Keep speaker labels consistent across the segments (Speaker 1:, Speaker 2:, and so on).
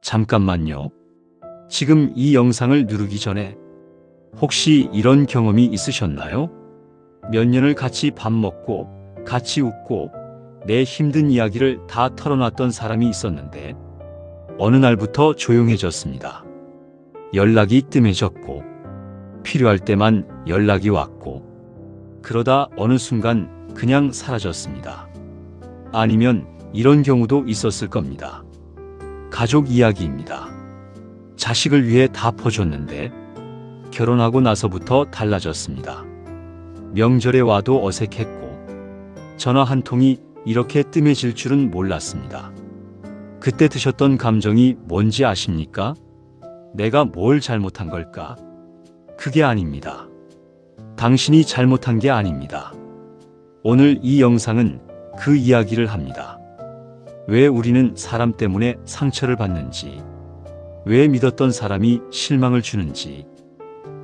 Speaker 1: 잠깐만요. 지금 이 영상을 누르기 전에 혹시 이런 경험이 있으셨나요? 몇 년을 같이 밥 먹고 같이 웃고 내 힘든 이야기를 다 털어놨던 사람이 있었는데 어느 날부터 조용해졌습니다. 연락이 뜸해졌고 필요할 때만 연락이 왔고 그러다 어느 순간 그냥 사라졌습니다. 아니면 이런 경우도 있었을 겁니다. 가족 이야기입니다. 자식을 위해 다 퍼줬는데 결혼하고 나서부터 달라졌습니다. 명절에 와도 어색했고 전화 한 통이 이렇게 뜸해질 줄은 몰랐습니다. 그때 드셨던 감정이 뭔지 아십니까? 내가 뭘 잘못한 걸까? 그게 아닙니다. 당신이 잘못한 게 아닙니다. 오늘 이 영상은 그 이야기를 합니다. 왜 우리는 사람 때문에 상처를 받는지, 왜 믿었던 사람이 실망을 주는지,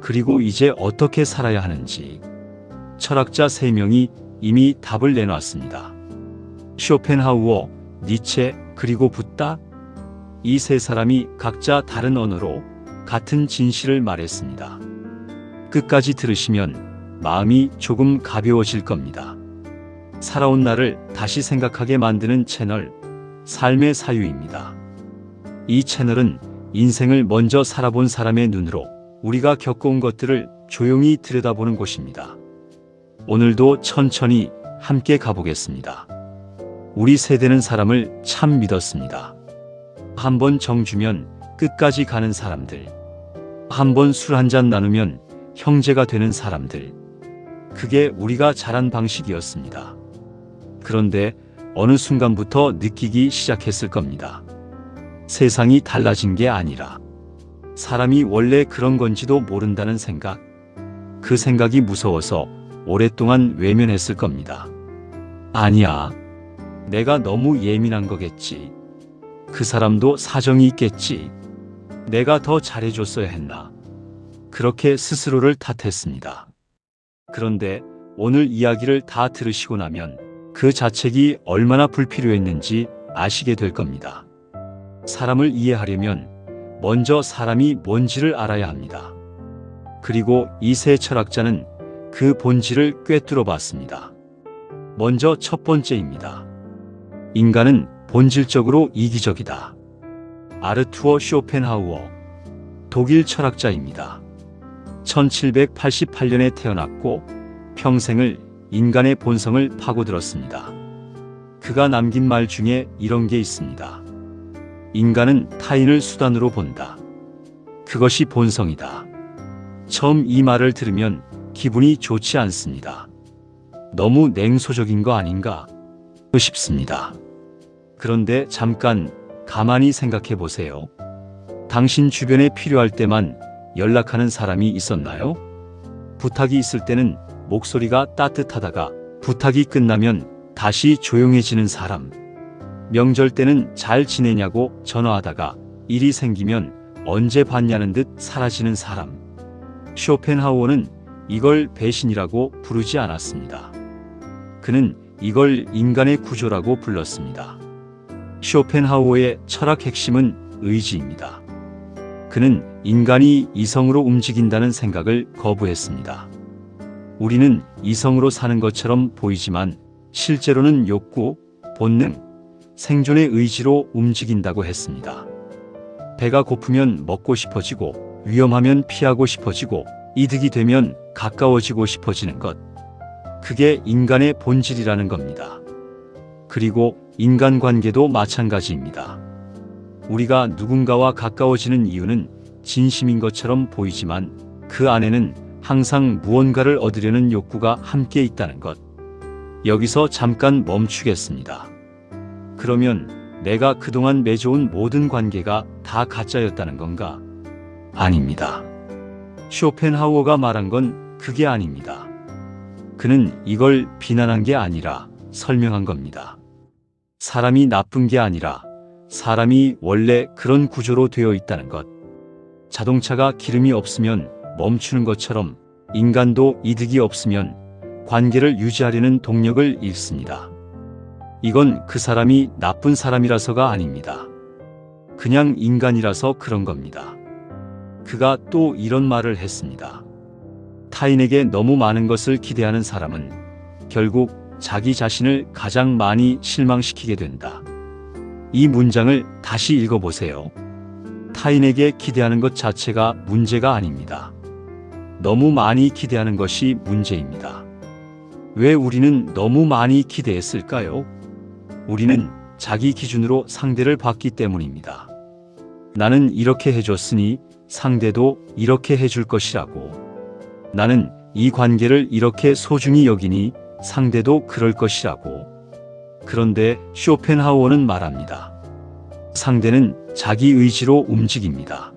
Speaker 1: 그리고 이제 어떻게 살아야 하는지 철학자 3명이 이미 답을 내놨습니다. 쇼펜하우어, 니체, 그리고 붓다. 이 세 사람이 각자 다른 언어로 같은 진실을 말했습니다. 끝까지 들으시면 마음이 조금 가벼워질 겁니다. 살아온 나를 다시 생각하게 만드는 채널, 삶의 사유입니다. 이 채널은 인생을 먼저 살아본 사람의 눈으로 우리가 겪어온 것들을 조용히 들여다보는 곳입니다. 오늘도 천천히 함께 가보겠습니다. 우리 세대는 사람을 참 믿었습니다. 한번 정 주면 끝까지 가는 사람들, 한번 술 한잔 나누면 형제가 되는 사람들, 그게 우리가 자란 방식이었습니다. 그런데 어느 순간부터 느끼기 시작했을 겁니다. 세상이 달라진 게 아니라 사람이 원래 그런 건지도 모른다는 생각, 그 생각이 무서워서 오랫동안 외면했을 겁니다. 아니야, 내가 너무 예민한 거겠지. 그 사람도 사정이 있겠지. 내가 더 잘해줬어야 했나. 그렇게 스스로를 탓했습니다. 그런데 오늘 이야기를 다 들으시고 나면 그 자책이 얼마나 불필요했는지 아시게 될 겁니다. 사람을 이해하려면 먼저 사람이 뭔지를 알아야 합니다. 그리고 이 세 철학자는 그 본질을 꿰뚫어 봤습니다. 먼저 첫 번째입니다. 인간은 본질적으로 이기적이다. 아르투어 쇼펜하우어, 독일 철학자입니다. 1788년에 태어났고 평생을 인간의 본성을 파고들었습니다. 그가 남긴 말 중에 이런 게 있습니다. 인간은 타인을 수단으로 본다. 그것이 본성이다. 처음 이 말을 들으면 기분이 좋지 않습니다. 너무 냉소적인 거 아닌가 싶습니다. 그런데 잠깐 가만히 생각해 보세요. 당신 주변에 필요할 때만 연락하는 사람이 있었나요? 부탁이 있을 때는 목소리가 따뜻하다가 부탁이 끝나면 다시 조용해지는 사람. 명절 때는 잘 지내냐고 전화하다가 일이 생기면 언제 봤냐는 듯 사라지는 사람. 쇼펜하우어는 이걸 배신이라고 부르지 않았습니다. 그는 이걸 인간의 구조라고 불렀습니다. 쇼펜하우어의 철학 핵심은 의지입니다. 그는 인간이 이성으로 움직인다는 생각을 거부했습니다. 우리는 이성으로 사는 것처럼 보이지만 실제로는 욕구, 본능, 생존의 의지로 움직인다고 했습니다. 배가 고프면 먹고 싶어지고 위험하면 피하고 싶어지고 이득이 되면 가까워지고 싶어지는 것. 그게 인간의 본질이라는 겁니다. 그리고 인간관계도 마찬가지입니다. 우리가 누군가와 가까워지는 이유는 진심인 것처럼 보이지만 그 안에는 항상 무언가를 얻으려는 욕구가 함께 있다는 것. 여기서 잠깐 멈추겠습니다. 그러면 내가 그동안 맺어온 모든 관계가 다 가짜였다는 건가? 아닙니다. 쇼펜하우어가 말한 건 그게 아닙니다. 그는 이걸 비난한 게 아니라 설명한 겁니다. 사람이 나쁜 게 아니라 사람이 원래 그런 구조로 되어 있다는 것. 자동차가 기름이 없으면 멈추는 것처럼 인간도 이득이 없으면 관계를 유지하려는 동력을 잃습니다. 이건 그 사람이 나쁜 사람이라서가 아닙니다. 그냥 인간이라서 그런 겁니다. 그가 또 이런 말을 했습니다. 타인에게 너무 많은 것을 기대하는 사람은 결국 자기 자신을 가장 많이 실망시키게 된다. 이 문장을 다시 읽어보세요. 타인에게 기대하는 것 자체가 문제가 아닙니다. 너무 많이 기대하는 것이 문제입니다. 왜 우리는 너무 많이 기대했을까요? 우리는 자기 기준으로 상대를 봤기 때문입니다. 나는 이렇게 해줬으니 상대도 이렇게 해줄 것이라고. 나는 이 관계를 이렇게 소중히 여기니 상대도 그럴 것이라고. 그런데 쇼펜하우어는 말합니다. 상대는 자기 의지로 움직입니다.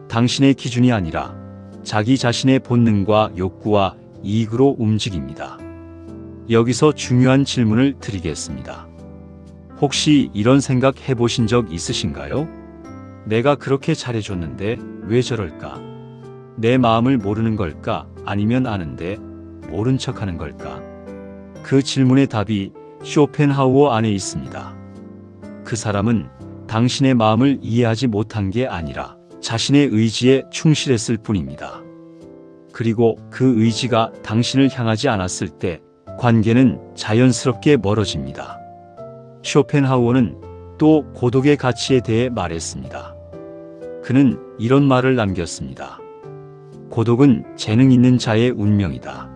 Speaker 1: 당신의 기준이 아니라 자기 자신의 본능과 욕구와 이익으로 움직입니다. 여기서 중요한 질문을 드리겠습니다. 혹시 이런 생각 해보신 적 있으신가요? 내가 그렇게 잘해줬는데 왜 저럴까? 내 마음을 모르는 걸까? 아니면 아는데 모른 척하는 걸까? 그 질문의 답이 쇼펜하우어 안에 있습니다. 그 사람은 당신의 마음을 이해하지 못한 게 아니라 자신의 의지에 충실했을 뿐입니다. 그리고 그 의지가 당신을 향하지 않았을 때 관계는 자연스럽게 멀어집니다. 쇼펜하우어는 또 고독의 가치에 대해 말했습니다. 그는 이런 말을 남겼습니다. 고독은 재능 있는 자의 운명이다.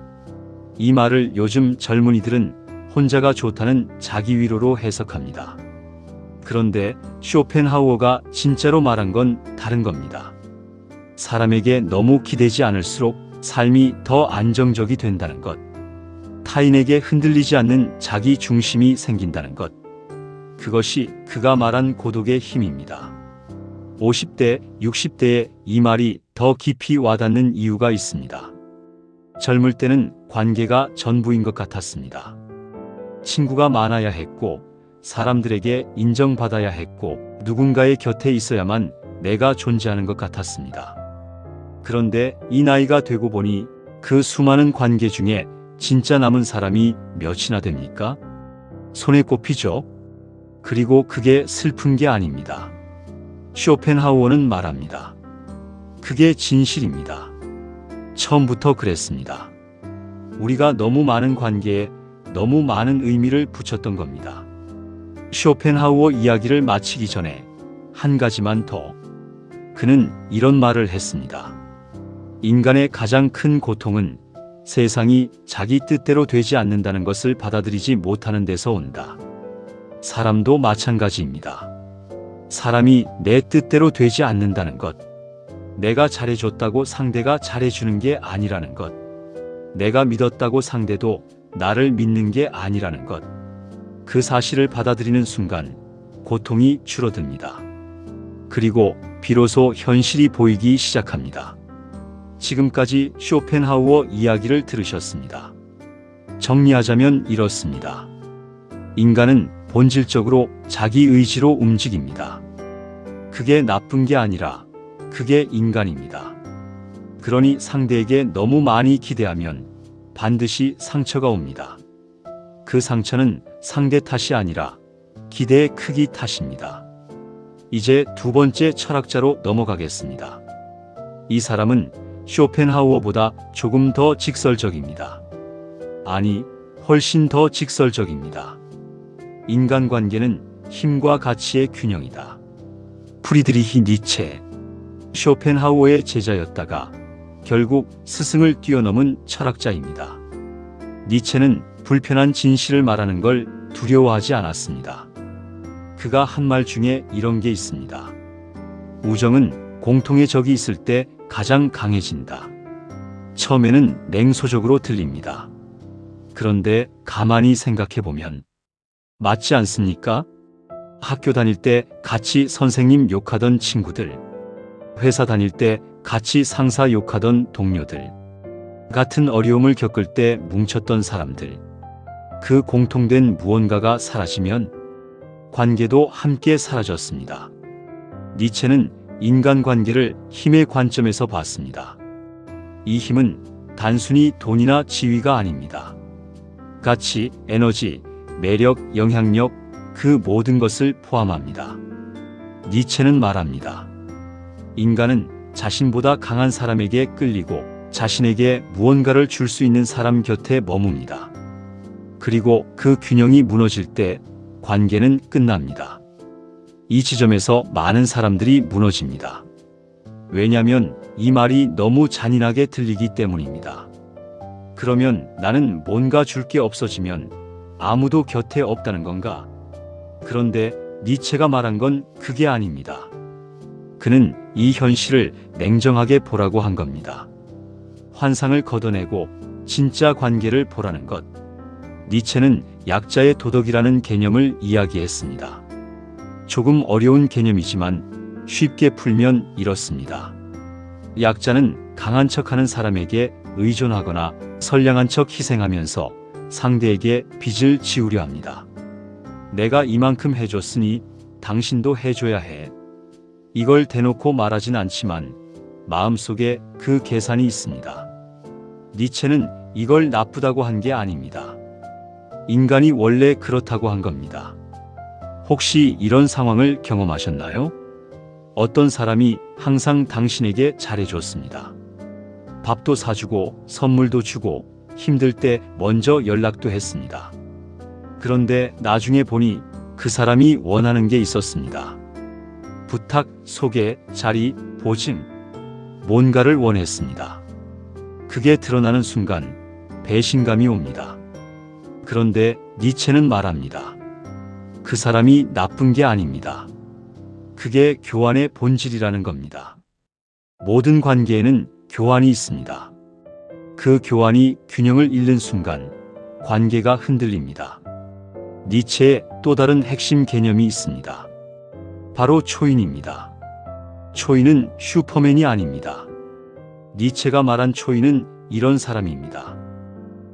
Speaker 1: 이 말을 요즘 젊은이들은 혼자가 좋다는 자기 위로로 해석합니다. 그런데 쇼펜하우어가 진짜로 말한 건 다른 겁니다. 사람에게 너무 기대지 않을수록 삶이 더 안정적이 된다는 것. 타인에게 흔들리지 않는 자기 중심이 생긴다는 것. 그것이 그가 말한 고독의 힘입니다. 50대, 60대에 이 말이 더 깊이 와닿는 이유가 있습니다. 젊을 때는 관계가 전부인 것 같았습니다. 친구가 많아야 했고, 사람들에게 인정받아야 했고, 누군가의 곁에 있어야만 내가 존재하는 것 같았습니다. 그런데 이 나이가 되고 보니 그 수많은 관계 중에 진짜 남은 사람이 몇이나 됩니까? 손에 꼽히죠? 그리고 그게 슬픈 게 아닙니다. 쇼펜하우어는 말합니다. 그게 진실입니다. 처음부터 그랬습니다. 우리가 너무 많은 관계에 너무 많은 의미를 붙였던 겁니다. 쇼펜하우어 이야기를 마치기 전에 한 가지만 더. 그는 이런 말을 했습니다. 인간의 가장 큰 고통은 세상이 자기 뜻대로 되지 않는다는 것을 받아들이지 못하는 데서 온다. 사람도 마찬가지입니다. 사람이 내 뜻대로 되지 않는다는 것. 내가 잘해줬다고 상대가 잘해주는 게 아니라는 것. 내가 믿었다고 상대도 나를 믿는 게 아니라는 것. 그 사실을 받아들이는 순간 고통이 줄어듭니다. 그리고 비로소 현실이 보이기 시작합니다. 지금까지 쇼펜하우어 이야기를 들으셨습니다. 정리하자면 이렇습니다. 인간은 본질적으로 자기 의지로 움직입니다. 그게 나쁜 게 아니라 그게 인간입니다. 그러니 상대에게 너무 많이 기대하면 반드시 상처가 옵니다. 그 상처는 상대 탓이 아니라 기대의 크기 탓입니다. 이제 두 번째 철학자로 넘어가겠습니다. 이 사람은 쇼펜하우어보다 조금 더 직설적입니다. 아니, 훨씬 더 직설적입니다. 인간관계는 힘과 가치의 균형이다. 프리드리히 니체, 쇼펜하우어의 제자였다가 결국 스승을 뛰어넘은 철학자입니다. 니체는 불편한 진실을 말하는 걸 두려워하지 않았습니다. 그가 한 말 중에 이런 게 있습니다. 우정은 공통의 적이 있을 때 가장 강해진다. 처음에는 냉소적으로 들립니다. 그런데 가만히 생각해보면 맞지 않습니까? 학교 다닐 때 같이 선생님 욕하던 친구들, 회사 다닐 때 같이 상사 욕하던 동료들, 같은 어려움을 겪을 때 뭉쳤던 사람들, 그 공통된 무언가가 사라지면 관계도 함께 사라졌습니다. 니체는 인간관계를 힘의 관점에서 봤습니다. 이 힘은 단순히 돈이나 지위가 아닙니다. 가치, 에너지, 매력, 영향력, 그 모든 것을 포함합니다. 니체는 말합니다. 인간은 자신보다 강한 사람에게 끌리고 자신에게 무언가를 줄 수 있는 사람 곁에 머뭅니다. 그리고 그 균형이 무너질 때 관계는 끝납니다. 이 지점에서 많은 사람들이 무너집니다. 왜냐하면 이 말이 너무 잔인하게 들리기 때문입니다. 그러면 나는 뭔가 줄 게 없어지면 아무도 곁에 없다는 건가? 그런데 니체가 말한 건 그게 아닙니다. 그는 이 현실을 냉정하게 보라고 한 겁니다. 환상을 걷어내고 진짜 관계를 보라는 것. 니체는 약자의 도덕이라는 개념을 이야기했습니다. 조금 어려운 개념이지만 쉽게 풀면 이렇습니다. 약자는 강한 척하는 사람에게 의존하거나 선량한 척 희생하면서 상대에게 빚을 지우려 합니다. 내가 이만큼 해줬으니 당신도 해줘야 해. 이걸 대놓고 말하진 않지만 마음속에 그 계산이 있습니다. 니체는 이걸 나쁘다고 한 게 아닙니다. 인간이 원래 그렇다고 한 겁니다. 혹시 이런 상황을 경험하셨나요? 어떤 사람이 항상 당신에게 잘해줬습니다. 밥도 사주고 선물도 주고 힘들 때 먼저 연락도 했습니다. 그런데 나중에 보니 그 사람이 원하는 게 있었습니다. 부탁, 소개, 자리, 보증, 뭔가를 원했습니다. 그게 드러나는 순간 배신감이 옵니다. 그런데 니체는 말합니다. 그 사람이 나쁜 게 아닙니다. 그게 교환의 본질이라는 겁니다. 모든 관계에는 교환이 있습니다. 그 교환이 균형을 잃는 순간 관계가 흔들립니다. 니체의 또 다른 핵심 개념이 있습니다. 바로 초인입니다. 초인은 슈퍼맨이 아닙니다. 니체가 말한 초인은 이런 사람입니다.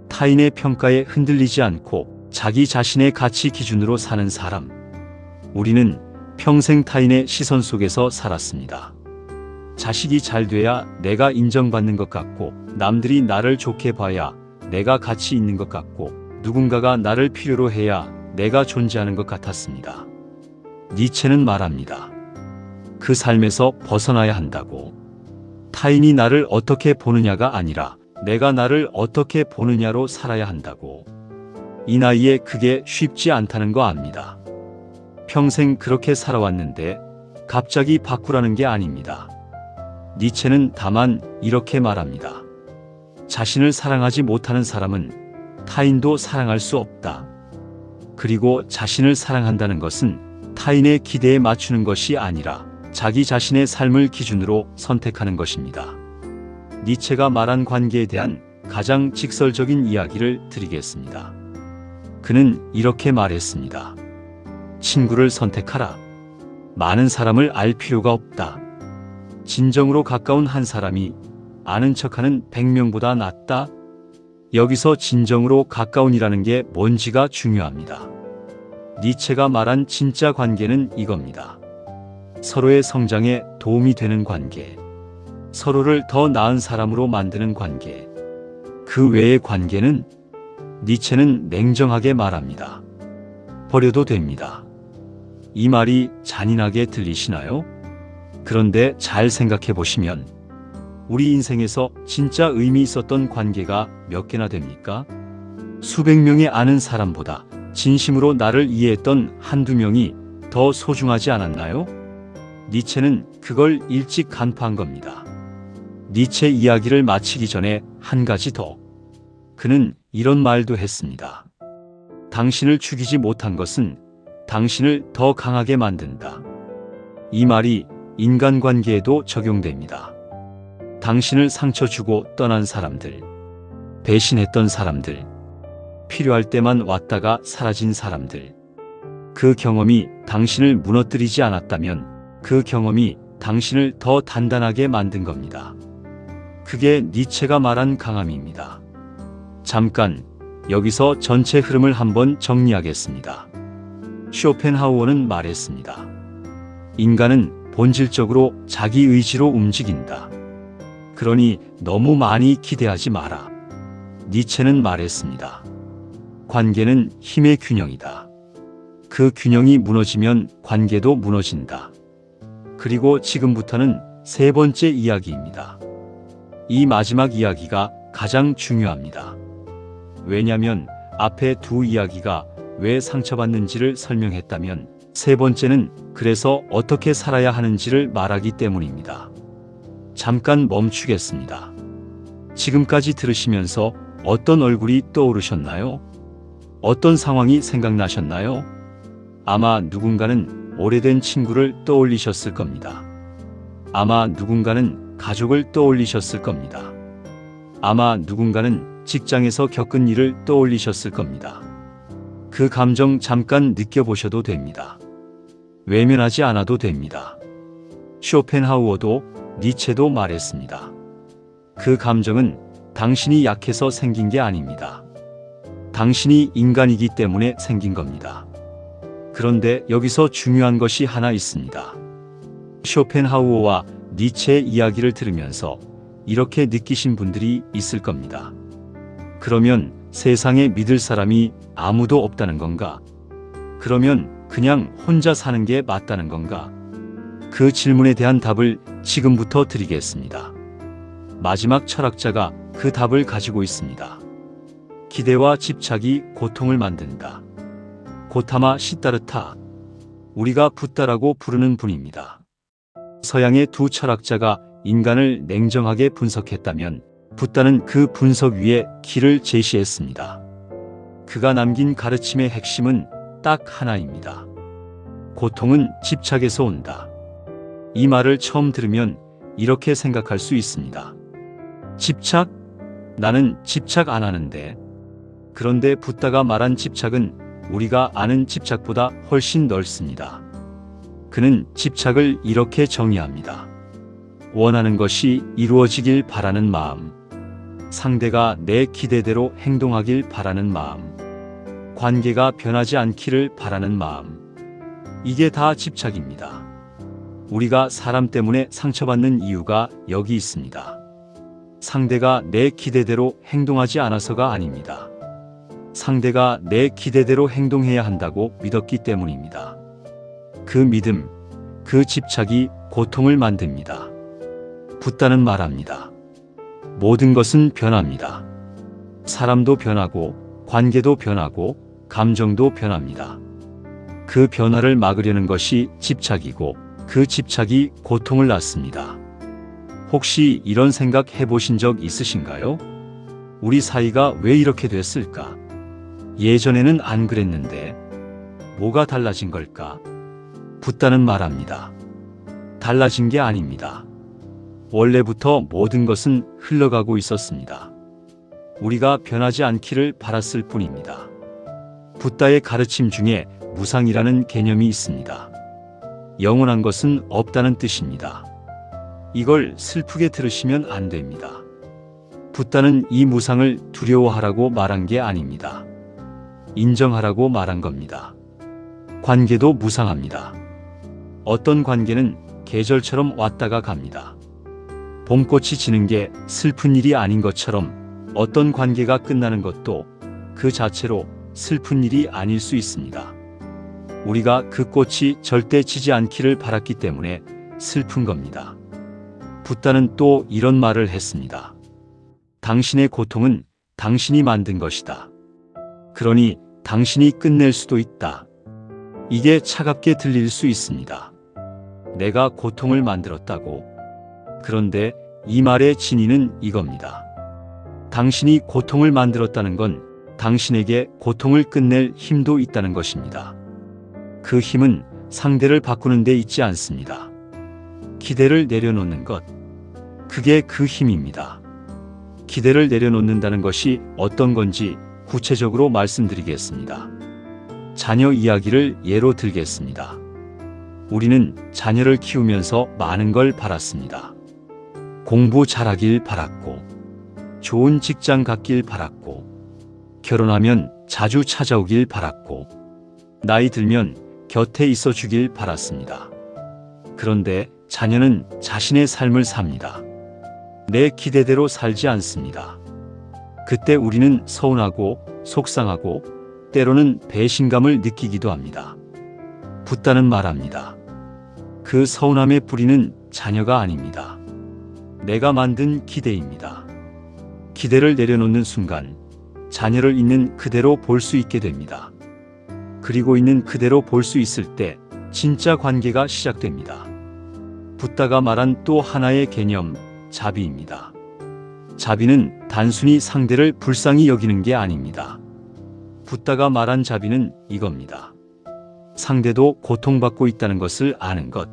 Speaker 1: 타인의 평가에 흔들리지 않고 자기 자신의 가치 기준으로 사는 사람. 우리는 평생 타인의 시선 속에서 살았습니다. 자식이 잘 돼야 내가 인정받는 것 같고, 남들이 나를 좋게 봐야 내가 가치 있는 것 같고, 누군가가 나를 필요로 해야 내가 존재하는 것 같았습니다. 니체는 말합니다. 그 삶에서 벗어나야 한다고. 타인이 나를 어떻게 보느냐가 아니라 내가 나를 어떻게 보느냐로 살아야 한다고. 이 나이에 그게 쉽지 않다는 거 압니다. 평생 그렇게 살아왔는데 갑자기 바꾸라는 게 아닙니다. 니체는 다만 이렇게 말합니다. 자신을 사랑하지 못하는 사람은 타인도 사랑할 수 없다. 그리고 자신을 사랑한다는 것은 타인의 기대에 맞추는 것이 아니라 자기 자신의 삶을 기준으로 선택하는 것입니다. 니체가 말한 관계에 대한 가장 직설적인 이야기를 드리겠습니다. 그는 이렇게 말했습니다. 친구를 선택하라. 많은 사람을 알 필요가 없다. 진정으로 가까운 한 사람이 아는 척하는 100명보다 낫다. 여기서 진정으로 가까운이라는 게 뭔지가 중요합니다. 니체가 말한 진짜 관계는 이겁니다. 서로의 성장에 도움이 되는 관계, 서로를 더 나은 사람으로 만드는 관계. 그 외의 관계는 니체는 냉정하게 말합니다. 버려도 됩니다. 이 말이 잔인하게 들리시나요? 그런데 잘 생각해 보시면 우리 인생에서 진짜 의미 있었던 관계가 몇 개나 됩니까? 수백 명의 아는 사람보다 진심으로 나를 이해했던 한두 명이 더 소중하지 않았나요? 니체는 그걸 일찍 간파한 겁니다. 니체 이야기를 마치기 전에 한 가지 더. 그는 이런 말도 했습니다. 당신을 죽이지 못한 것은 당신을 더 강하게 만든다. 이 말이 인간관계에도 적용됩니다. 당신을 상처 주고 떠난 사람들, 배신했던 사람들, 필요할 때만 왔다가 사라진 사람들. 그 경험이 당신을 무너뜨리지 않았다면 그 경험이 당신을 더 단단하게 만든 겁니다. 그게 니체가 말한 강함입니다. 잠깐 여기서 전체 흐름을 한번 정리하겠습니다. 쇼펜하우어는 말했습니다. 인간은 본질적으로 자기 의지로 움직인다. 그러니 너무 많이 기대하지 마라. 니체는 말했습니다. 관계는 힘의 균형이다. 그 균형이 무너지면 관계도 무너진다. 그리고 지금부터는 세 번째 이야기입니다. 이 마지막 이야기가 가장 중요합니다. 왜냐면 앞에 두 이야기가 왜 상처받는지를 설명했다면 세 번째는 그래서 어떻게 살아야 하는지를 말하기 때문입니다. 잠깐 멈추겠습니다. 지금까지 들으시면서 어떤 얼굴이 떠오르셨나요? 어떤 상황이 생각나셨나요? 아마 누군가는 오래된 친구를 떠올리셨을 겁니다. 아마 누군가는 가족을 떠올리셨을 겁니다. 아마 누군가는 직장에서 겪은 일을 떠올리셨을 겁니다. 그 감정 잠깐 느껴보셔도 됩니다. 외면하지 않아도 됩니다. 쇼펜하우어도 니체도 말했습니다. 그 감정은 당신이 약해서 생긴 게 아닙니다. 당신이 인간이기 때문에 생긴 겁니다. 그런데 여기서 중요한 것이 하나 있습니다. 쇼펜하우어와 니체의 이야기를 들으면서 이렇게 느끼신 분들이 있을 겁니다. 그러면 세상에 믿을 사람이 아무도 없다는 건가? 그러면 그냥 혼자 사는 게 맞다는 건가? 그 질문에 대한 답을 지금부터 드리겠습니다. 마지막 철학자가 그 답을 가지고 있습니다. 기대와 집착이 고통을 만든다. 고타마 시타르타, 우리가 붓다라고 부르는 분입니다. 서양의 두 철학자가 인간을 냉정하게 분석했다면 붓다는 그 분석 위에 길을 제시했습니다. 그가 남긴 가르침의 핵심은 딱 하나입니다. 고통은 집착에서 온다. 이 말을 처음 들으면 이렇게 생각할 수 있습니다. 집착? 나는 집착 안 하는데. 그런데 붓다가 말한 집착은 우리가 아는 집착보다 훨씬 넓습니다. 그는 집착을 이렇게 정의합니다. 원하는 것이 이루어지길 바라는 마음, 상대가 내 기대대로 행동하길 바라는 마음, 관계가 변하지 않기를 바라는 마음, 이게 다 집착입니다. 우리가 사람 때문에 상처받는 이유가 여기 있습니다. 상대가 내 기대대로 행동하지 않아서가 아닙니다. 상대가 내 기대대로 행동해야 한다고 믿었기 때문입니다. 그 믿음, 그 집착이 고통을 만듭니다. 붓다는 말합니다. 모든 것은 변합니다. 사람도 변하고, 관계도 변하고, 감정도 변합니다. 그 변화를 막으려는 것이 집착이고, 그 집착이 고통을 낳습니다. 혹시 이런 생각 해보신 적 있으신가요? 우리 사이가 왜 이렇게 됐을까? 예전에는 안 그랬는데 뭐가 달라진 걸까? 붓다는 말합니다. 달라진 게 아닙니다. 원래부터 모든 것은 흘러가고 있었습니다. 우리가 변하지 않기를 바랐을 뿐입니다. 붓다의 가르침 중에 무상이라는 개념이 있습니다. 영원한 것은 없다는 뜻입니다. 이걸 슬프게 들으시면 안 됩니다. 붓다는 이 무상을 두려워하라고 말한 게 아닙니다. 인정하라고 말한 겁니다. 관계도 무상합니다. 어떤 관계는 계절처럼 왔다가 갑니다. 봄꽃이 지는 게 슬픈 일이 아닌 것처럼 어떤 관계가 끝나는 것도 그 자체로 슬픈 일이 아닐 수 있습니다. 우리가 그 꽃이 절대 지지 않기를 바랐기 때문에 슬픈 겁니다. 붓다는 또 이런 말을 했습니다. 당신의 고통은 당신이 만든 것이다. 그러니 당신이 끝낼 수도 있다. 이게 차갑게 들릴 수 있습니다. 내가 고통을 만들었다고. 그런데 이 말의 진의는 이겁니다. 당신이 고통을 만들었다는 건 당신에게 고통을 끝낼 힘도 있다는 것입니다. 그 힘은 상대를 바꾸는 데 있지 않습니다. 기대를 내려놓는 것, 그게 그 힘입니다. 기대를 내려놓는다는 것이 어떤 건지 구체적으로 말씀드리겠습니다. 자녀 이야기를 예로 들겠습니다. 우리는 자녀를 키우면서 많은 걸 바랐습니다. 공부 잘하길 바랐고, 좋은 직장 갖길 바랐고, 결혼하면 자주 찾아오길 바랐고, 나이 들면 곁에 있어 주길 바랐습니다. 그런데 자녀는 자신의 삶을 삽니다. 내 기대대로 살지 않습니다. 그때 우리는 서운하고 속상하고 때로는 배신감을 느끼기도 합니다. 붓다는 말합니다. 그 서운함의 뿌리는 자녀가 아닙니다. 내가 만든 기대입니다. 기대를 내려놓는 순간 자녀를 있는 그대로 볼 수 있게 됩니다. 그리고 있는 그대로 볼 수 있을 때 진짜 관계가 시작됩니다. 붓다가 말한 또 하나의 개념, 자비입니다. 자비는 단순히 상대를 불쌍히 여기는 게 아닙니다. 붓다가 말한 자비는 이겁니다. 상대도 고통받고 있다는 것을 아는 것.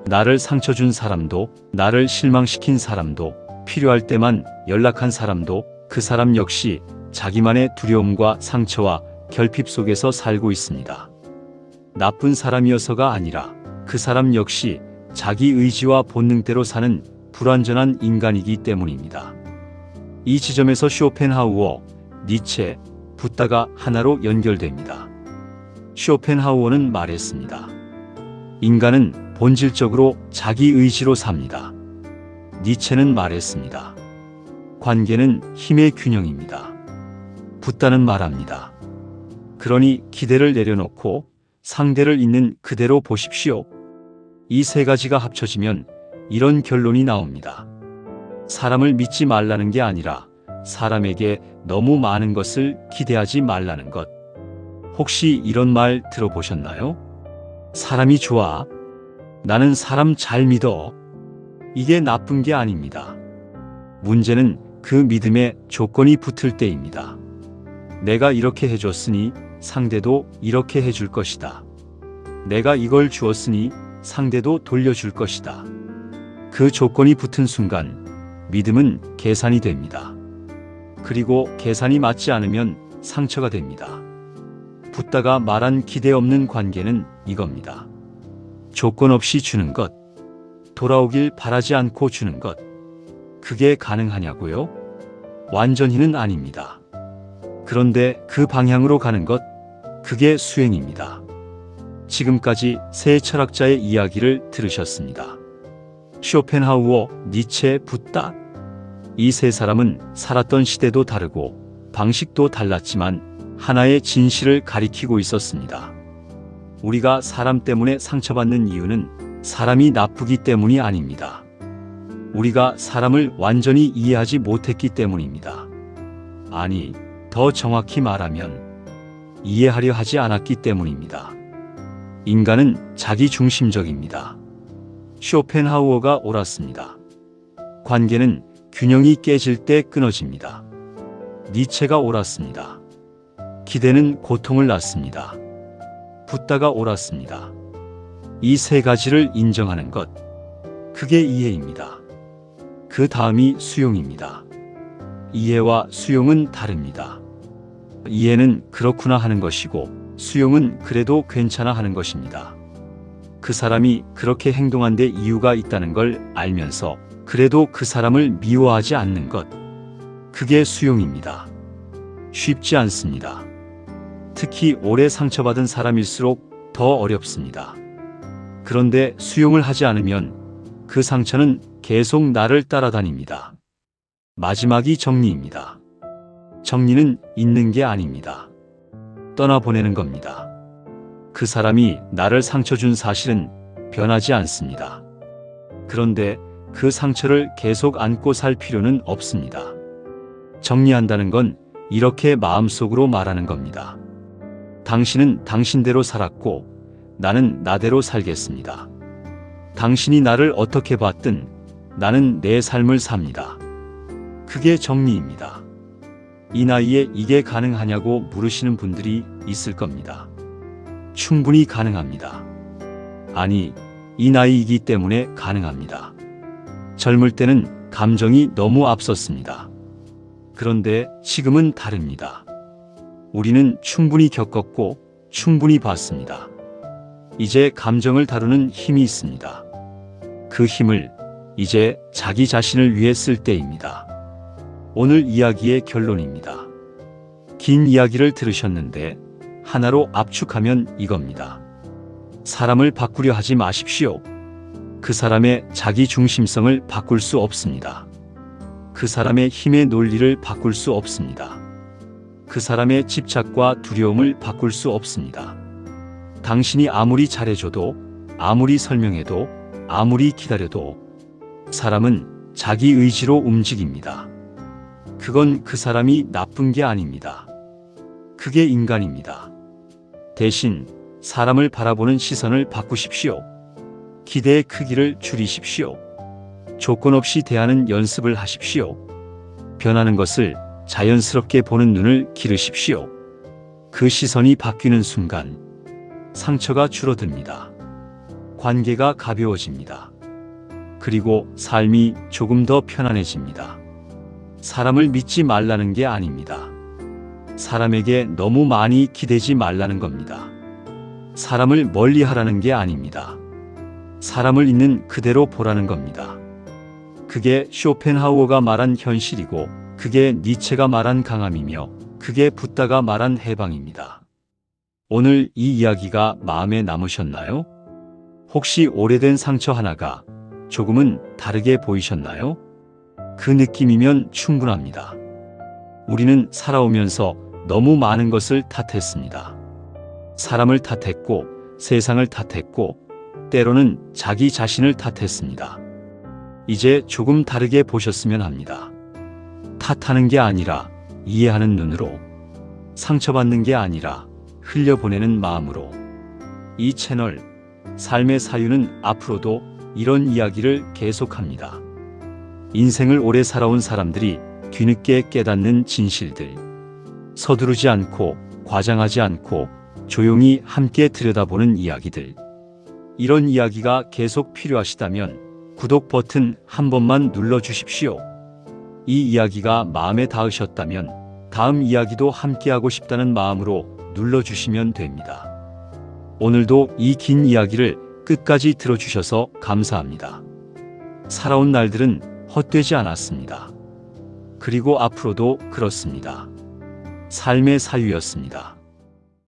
Speaker 1: 나를 상처 준 사람도, 나를 실망시킨 사람도, 필요할 때만 연락한 사람도 그 사람 역시 자기만의 두려움과 상처와 결핍 속에서 살고 있습니다. 나쁜 사람이어서가 아니라 그 사람 역시 자기 의지와 본능대로 사는 불완전한 인간이기 때문입니다. 이 지점에서 쇼펜하우어, 니체, 붓다가 하나로 연결됩니다. 쇼펜하우어는 말했습니다. 인간은 본질적으로 자기 의지로 삽니다. 니체는 말했습니다. 관계는 힘의 균형입니다. 붓다는 말합니다. 그러니 기대를 내려놓고 상대를 있는 그대로 보십시오. 이 세 가지가 합쳐지면 이런 결론이 나옵니다. 사람을 믿지 말라는 게 아니라 사람에게 너무 많은 것을 기대하지 말라는 것. 혹시 이런 말 들어보셨나요? 사람이 좋아. 나는 사람 잘 믿어. 이게 나쁜 게 아닙니다. 문제는 그 믿음에 조건이 붙을 때입니다. 내가 이렇게 해줬으니 상대도 이렇게 해줄 것이다. 내가 이걸 주었으니 상대도 돌려줄 것이다. 그 조건이 붙은 순간 믿음은 계산이 됩니다. 그리고 계산이 맞지 않으면 상처가 됩니다. 붓다가 말한 기대 없는 관계는 이겁니다. 조건 없이 주는 것, 돌아오길 바라지 않고 주는 것. 그게 가능하냐고요? 완전히는 아닙니다. 그런데 그 방향으로 가는 것, 그게 수행입니다. 지금까지 세 철학자의 이야기를 들으셨습니다. 쇼펜하우어, 니체, 붓다. 이 세 사람은 살았던 시대도 다르고 방식도 달랐지만 하나의 진실을 가리키고 있었습니다. 우리가 사람 때문에 상처받는 이유는 사람이 나쁘기 때문이 아닙니다. 우리가 사람을 완전히 이해하지 못했기 때문입니다. 아니, 더 정확히 말하면 이해하려 하지 않았기 때문입니다. 인간은 자기중심적입니다. 쇼펜하우어가 옳았습니다. 관계는 균형이 깨질 때 끊어집니다. 니체가 옳았습니다. 기대는 고통을 낳습니다. 붓다가 옳았습니다. 이 세 가지를 인정하는 것, 그게 이해입니다. 그 다음이 수용입니다. 이해와 수용은 다릅니다. 이해는 그렇구나 하는 것이고 수용은 그래도 괜찮아 하는 것입니다. 그 사람이 그렇게 행동한 데 이유가 있다는 걸 알면서 그래도 그 사람을 미워하지 않는 것, 그게 수용입니다. 쉽지 않습니다. 특히 오래 상처받은 사람일수록 더 어렵습니다. 그런데 수용을 하지 않으면 그 상처는 계속 나를 따라다닙니다. 마지막이 정리입니다. 정리는 있는 게 아닙니다. 떠나보내는 겁니다. 그 사람이 나를 상처 준 사실은 변하지 않습니다. 그런데 그 상처를 계속 안고 살 필요는 없습니다. 정리한다는 건 이렇게 마음속으로 말하는 겁니다. 당신은 당신대로 살았고 나는 나대로 살겠습니다. 당신이 나를 어떻게 봤든 나는 내 삶을 삽니다. 그게 정리입니다. 이 나이에 이게 가능하냐고 물으시는 분들이 있을 겁니다. 충분히 가능합니다. 아니, 이 나이이기 때문에 가능합니다. 젊을 때는 감정이 너무 앞섰습니다. 그런데 지금은 다릅니다. 우리는 충분히 겪었고 충분히 봤습니다. 이제 감정을 다루는 힘이 있습니다. 그 힘을 이제 자기 자신을 위해 쓸 때입니다. 오늘 이야기의 결론입니다. 긴 이야기를 들으셨는데 하나로 압축하면 이겁니다. 사람을 바꾸려 하지 마십시오. 그 사람의 자기 중심성을 바꿀 수 없습니다. 그 사람의 힘의 논리를 바꿀 수 없습니다. 그 사람의 집착과 두려움을 바꿀 수 없습니다. 당신이 아무리 잘해줘도 아무리 설명해도, 아무리 기다려도 사람은 자기 의지로 움직입니다. 그건 그 사람이 나쁜 게 아닙니다. 그게 인간입니다. 대신 사람을 바라보는 시선을 바꾸십시오. 기대의 크기를 줄이십시오. 조건 없이 대하는 연습을 하십시오. 변하는 것을 자연스럽게 보는 눈을 기르십시오. 그 시선이 바뀌는 순간 상처가 줄어듭니다. 관계가 가벼워집니다. 그리고 삶이 조금 더 편안해집니다. 사람을 믿지 말라는 게 아닙니다. 사람에게 너무 많이 기대지 말라는 겁니다. 사람을 멀리 하라는 게 아닙니다. 사람을 있는 그대로 보라는 겁니다. 그게 쇼펜하우어가 말한 현실이고, 그게 니체가 말한 강함이며, 그게 붓다가 말한 해방입니다. 오늘 이 이야기가 마음에 남으셨나요? 혹시 오래된 상처 하나가 조금은 다르게 보이셨나요? 그 느낌이면 충분합니다. 우리는 살아오면서 너무 많은 것을 탓했습니다. 사람을 탓했고, 세상을 탓했고, 때로는 자기 자신을 탓했습니다. 이제 조금 다르게 보셨으면 합니다. 탓하는 게 아니라 이해하는 눈으로, 상처받는 게 아니라 흘려보내는 마음으로. 이 채널 삶의 사유는 앞으로도 이런 이야기를 계속합니다. 인생을 오래 살아온 사람들이 뒤늦게 깨닫는 진실들, 서두르지 않고 과장하지 않고 조용히 함께 들여다보는 이야기들. 이런 이야기가 계속 필요하시다면 구독 버튼 한 번만 눌러주십시오. 이 이야기가 마음에 닿으셨다면 다음 이야기도 함께하고 싶다는 마음으로 눌러주시면 됩니다. 오늘도 이 긴 이야기를 끝까지 들어주셔서 감사합니다. 살아온 날들은 헛되지 않았습니다. 그리고 앞으로도 그렇습니다. 삶의 사유였습니다.